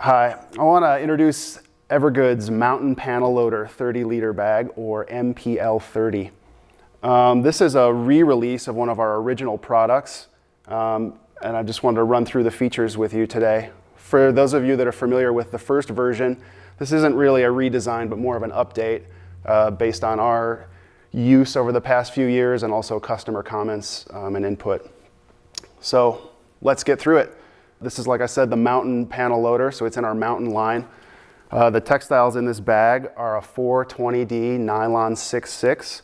Hi, I want to introduce Evergoods Mountain Panel Loader 30-liter bag, or MPL 30. This is a re-release of one of our original products, and I just wanted to run through the features with you today. For those of you that are familiar with the first version, this isn't really a redesign, but more of an update based on our use over the past few years and also customer comments and input. So let's get through it. This is, like I said, the Mountain Panel Loader, so it's in our Mountain line. The textiles in this bag are a 420D nylon 6/6.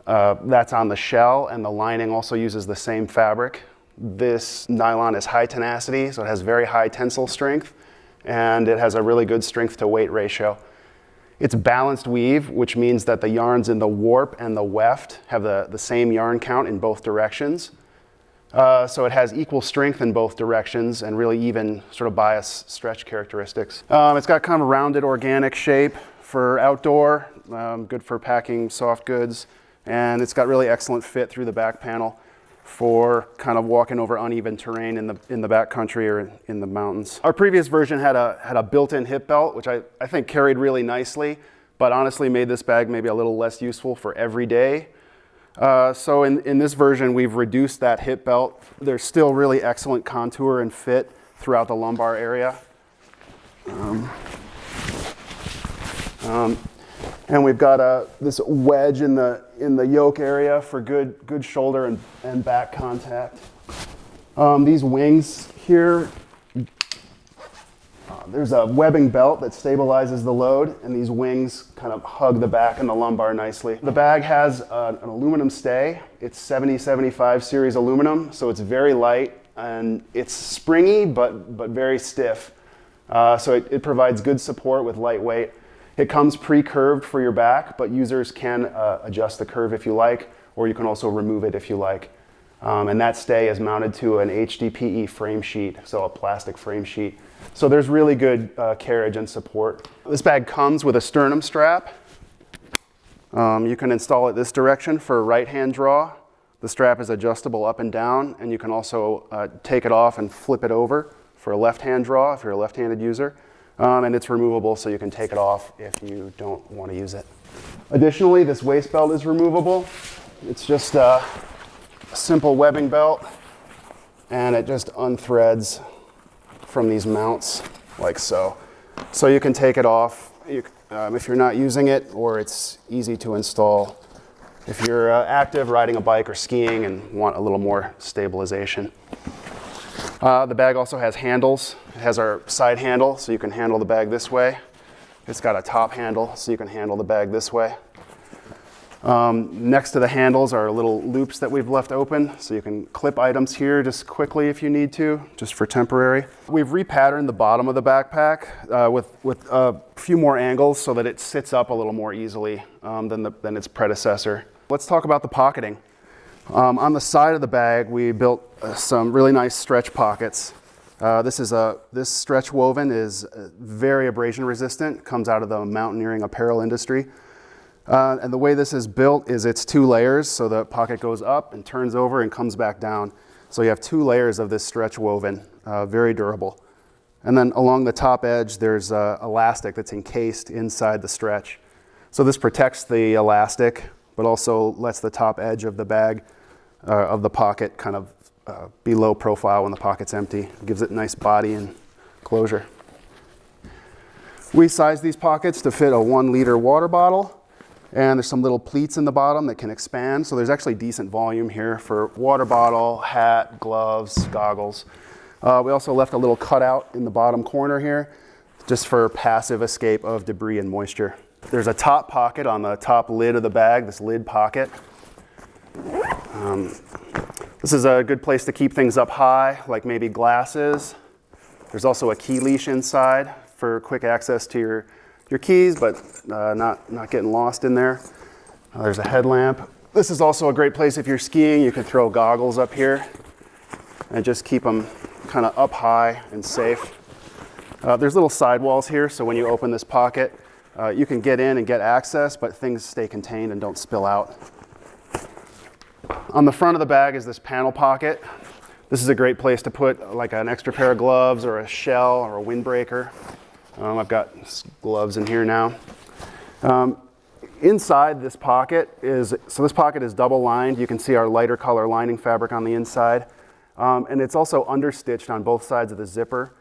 That's on the shell, and the lining also uses the same fabric. This nylon is high tenacity, so it has very high tensile strength, and it has a really good strength to weight ratio. It's balanced weave, which means that the yarns in the warp and the weft have the same yarn count in both directions. So it has equal strength in both directions and really even sort of bias stretch characteristics. It's got kind of a rounded organic shape for outdoor, good for packing soft goods, and it's got really excellent fit through the back panel for kind of walking over uneven terrain in the backcountry or in the mountains. Our previous version had a built-in hip belt, which I think carried really nicely, but honestly made this bag maybe a little less useful for every day. So in this version, we've reduced that hip belt. There's still really excellent contour and fit throughout the lumbar area. And we've got this wedge in the yoke area for good shoulder and back contact. These wings here, there's a webbing belt that stabilizes the load, and these wings kind of hug the back and the lumbar nicely. The bag has an aluminum stay. It's 7075 series aluminum, so it's very light, and it's springy but very stiff. So it provides good support with lightweight. It comes pre-curved for your back, but users can adjust the curve if you like, or you can also remove it if you like. And that stay is mounted to an HDPE frame sheet, so a plastic frame sheet. So there's really good carriage and support. This bag comes with a sternum strap. You can install it this direction for a right-hand draw. The strap is adjustable up and down, and you can also take it off and flip it over for a left-hand draw if you're a left-handed user. And it's removable, so you can take it off if you don't want to use it. Additionally, this waist belt is removable. It's just a simple webbing belt, and it just unthreads from these mounts like so. So you can take it off if you're not using it, or it's easy to install if you're active riding a bike or skiing and want a little more stabilization. The bag also has handles. It has our side handle, so you can handle the bag this way. It's got a top handle, so you can handle the bag this way. Next to the handles are little loops that we've left open, so you can clip items here just quickly if you need to, just for temporary. We've repatterned the bottom of the backpack with a few more angles so that it sits up a little more easily than its predecessor. Let's talk about the pocketing. On the side of the bag, we built some really nice stretch pockets. This stretch woven is very abrasion resistant, comes out of the mountaineering apparel industry. And the way this is built is it's 2 layers, so the pocket goes up and turns over and comes back down. So you have 2 layers of this stretch woven, very durable. And then along the top edge, there's elastic that's encased inside the stretch. So this protects the elastic, but also lets the top edge of the bag, of the pocket, kind of be low profile when the pocket's empty. It gives it nice body and closure. We size these pockets to fit a 1-liter water bottle. And there's some little pleats in the bottom that can expand, so there's actually decent volume here for water bottle, hat, gloves, goggles. We also left a little cutout in the bottom corner here, just for passive escape of debris and moisture. There's a top pocket on the top lid of the bag, this lid pocket. This is a good place to keep things up high, like maybe glasses. There's also a key leash inside for quick access to your keys, but not getting lost in there. There's a headlamp. This is also a great place if you're skiing. You can throw goggles up here and just keep them kind of up high and safe. There's little sidewalls here, so when you open this pocket, you can get in and get access, but things stay contained and don't spill out. On the front of the bag is this panel pocket. This is a great place to put like an extra pair of gloves or a shell or a windbreaker. I've got gloves in here now. Inside this pocket is, so this pocket is double lined. You can see our lighter color lining fabric on the inside. And it's also understitched on both sides of the zipper.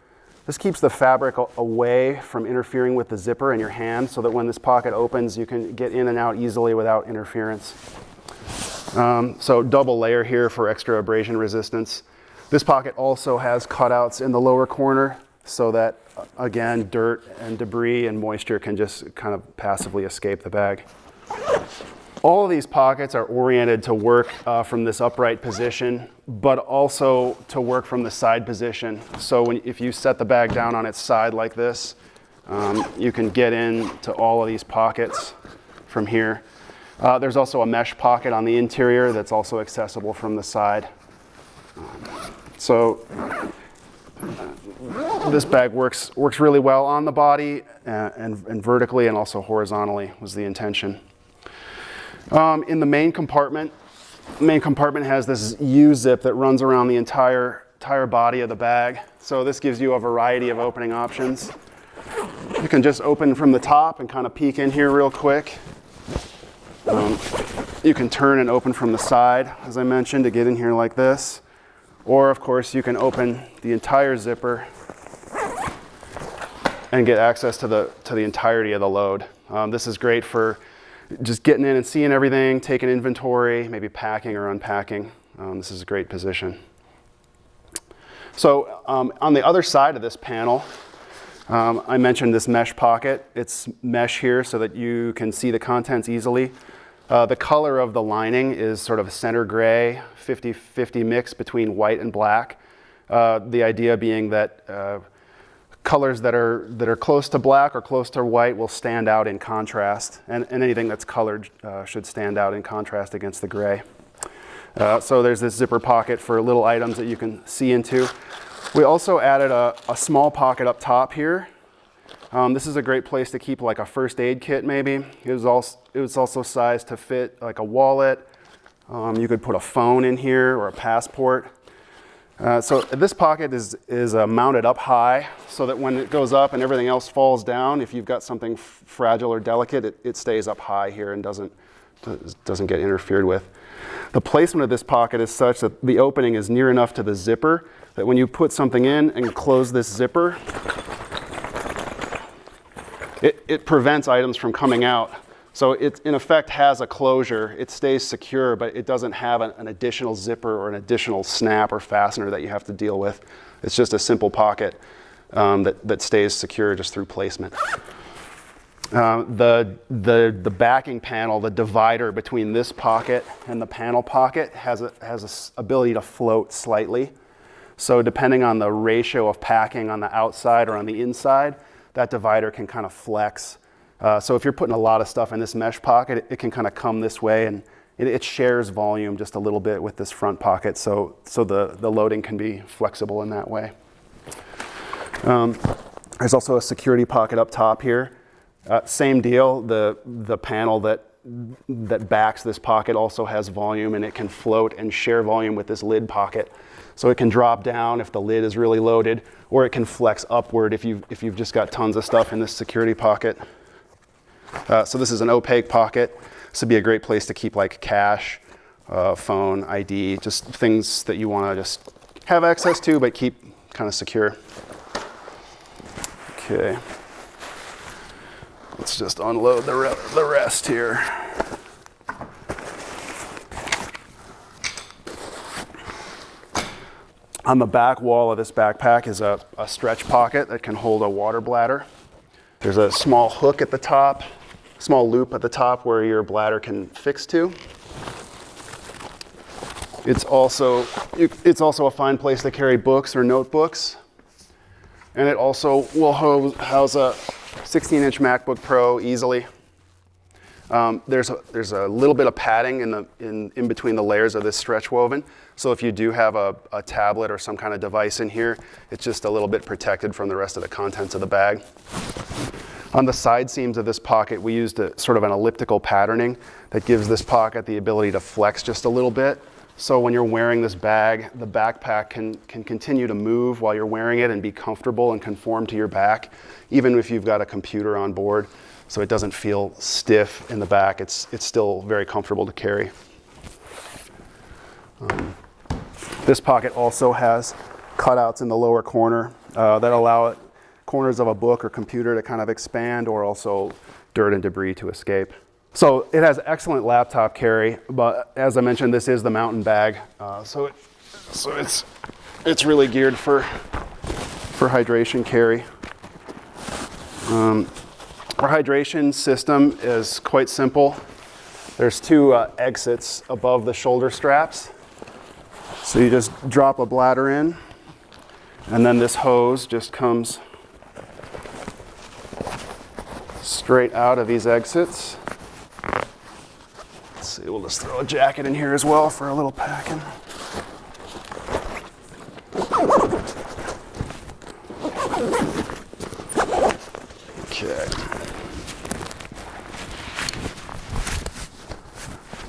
This keeps the fabric away from interfering with the zipper in your hand so that when this pocket opens, you can get in and out easily without interference. So double layer here for extra abrasion resistance. This pocket also has cutouts in the lower corner so that, again, dirt and debris and moisture can just kind of passively escape the bag. All of these pockets are oriented to work from this upright position, but also to work from the side position. So if you set the bag down on its side like this, you can get into all of these pockets from here. There's also a mesh pocket on the interior that's also accessible from the side. So this bag works really well on the body and vertically and also horizontally was the intention. In the main compartment has this U-zip that runs around the entire body of the bag. So this gives you a variety of opening options. You can just open from the top and kind of peek in here real quick. You can turn and open from the side, as I mentioned, to get in here like this. Or, of course, you can open the entire zipper and get access to the entirety of the load. This is great for just getting in and seeing everything, taking inventory, maybe packing or unpacking. This is a great position. So on the other side of this panel, I mentioned this mesh pocket. It's mesh here so that you can see the contents easily. The color of the lining is sort of a center gray, 50-50 mix between white and black. The idea being that colors that are close to black or close to white will stand out in contrast, and anything that's colored should stand out in contrast against the gray. So there's this zipper pocket for little items that you can see into. We also added a small pocket up top here. This is a great place to keep like a first aid kit maybe. It was also sized to fit like a wallet. You could put a phone in here or a passport. So this pocket is mounted up high so that when it goes up and everything else falls down, if you've got something fragile or delicate, it stays up high here and doesn't get interfered with. The placement of this pocket is such that the opening is near enough to the zipper that when you put something in and close this zipper, it prevents items from coming out. So it, in effect, has a closure. It stays secure, but it doesn't have an additional zipper or an additional snap or fastener that you have to deal with. It's just a simple pocket that stays secure just through placement. The backing panel, the divider between this pocket and the panel pocket has an ability to float slightly. So depending on the ratio of packing on the outside or on the inside, that divider can kind of flex. So if you're putting a lot of stuff in this mesh pocket, it can kind of come this way, and it shares volume just a little bit with this front pocket, so the loading can be flexible in that way. There's also a security pocket up top here. Same deal, the panel that backs this pocket also has volume, and it can float and share volume with this lid pocket. So it can drop down if the lid is really loaded, or it can flex upward if you've just got tons of stuff in this security pocket. So this is an opaque pocket. This would be a great place to keep like cash, phone, ID, just things that you want to just have access to but keep kind of secure. Okay. Let's just unload the rest here. On the back wall of this backpack is a stretch pocket that can hold a water bladder. There's a small hook at the top, small loop at the top where your bladder can fix to. It's also a fine place to carry books or notebooks. And it also will house a 16-inch MacBook Pro easily. There's a little bit of padding in between the layers of this stretch woven. So if you do have a tablet or some kind of device in here, it's just a little bit protected from the rest of the contents of the bag. On the side seams of this pocket, we used sort of an elliptical patterning that gives this pocket the ability to flex just a little bit. So if you're putting a lot of stuff in this mesh pocket, it can kind of come this way, and it shares volume just a little bit with this front pocket. So it So when you're wearing this bag, the backpack can continue to move while you're wearing it and be comfortable and conform to your back, even if you've got a computer on board. So it doesn't feel stiff in the back. It's still very comfortable to carry. This pocket also has cutouts in the lower corner that allow corners of a book or computer to kind of expand, or also dirt and debris to escape. So it has excellent laptop carry, but as I mentioned, this is the mountain bag, so it's really geared for hydration carry. Our hydration system is quite simple. There's two exits above the shoulder straps. So you just drop a bladder in, and then this hose just comes straight out of these exits. Let's see, we'll just throw a jacket in here as well for a little packing. Okay.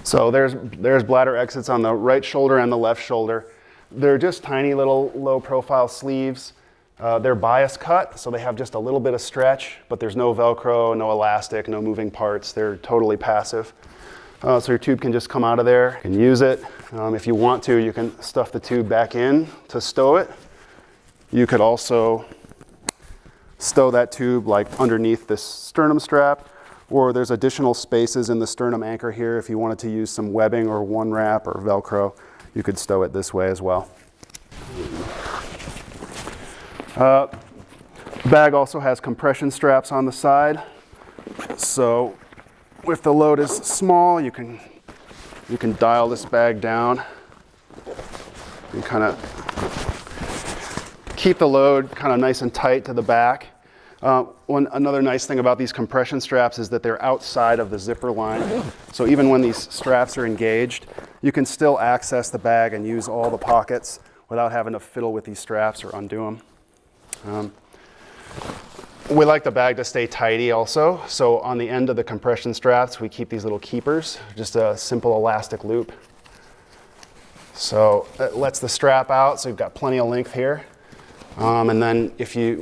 So there's bladder exits on the right shoulder and the left shoulder. They're just tiny little low profile sleeves. They're bias cut, so they have just a little bit of stretch, but there's no Velcro, no elastic, no moving parts. They're totally passive. So your tube can just come out of there. You can use it. If you want to, you can stuff the tube back in to stow it. You could also stow that tube like underneath this sternum strap, or there's additional spaces in the sternum anchor here. If you wanted to use some webbing or one wrap or Velcro, you could stow it this way as well. The bag also has compression straps on the side. So if the load is small, you can dial this bag down and kind of keep the load kind of nice and tight to the back. Another nice thing about these compression straps is that they're outside of the zipper line. So even when these straps are engaged, you can still access the bag and use all the pockets without having to fiddle with these straps or undo them. We like the bag to stay tidy also. So on the end of the compression straps, we keep these little keepers, just a simple elastic loop. So it lets the strap out, so you've got plenty of length here. And then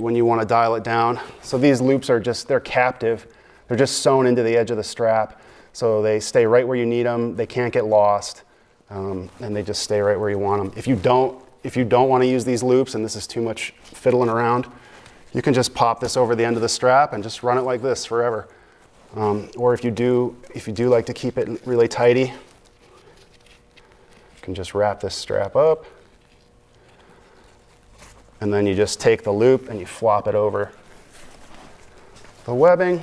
when you want to dial it down, so these loops are they're captive. They're just sewn into the edge of the strap. So they stay right where you need them. They can't get lost. And they just stay right where you want them. If you don't want to use these loops and this is too much fiddling around, you can just pop this over the end of the strap and just run it like this forever. Or if you do like to keep it really tidy, you can just wrap this strap up. And then you just take the loop and you flop it over the webbing,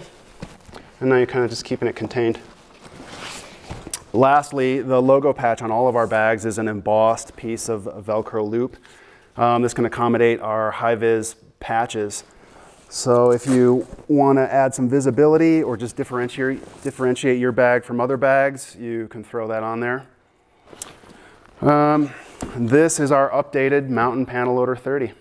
and now you're kind of just keeping it contained. Lastly, the logo patch on all of our bags is an embossed piece of Velcro loop. This can accommodate our high-vis patches. So if you want to add some visibility or just differentiate your bag from other bags, you can throw that on there. This is our updated Mountain Panel Loader 30.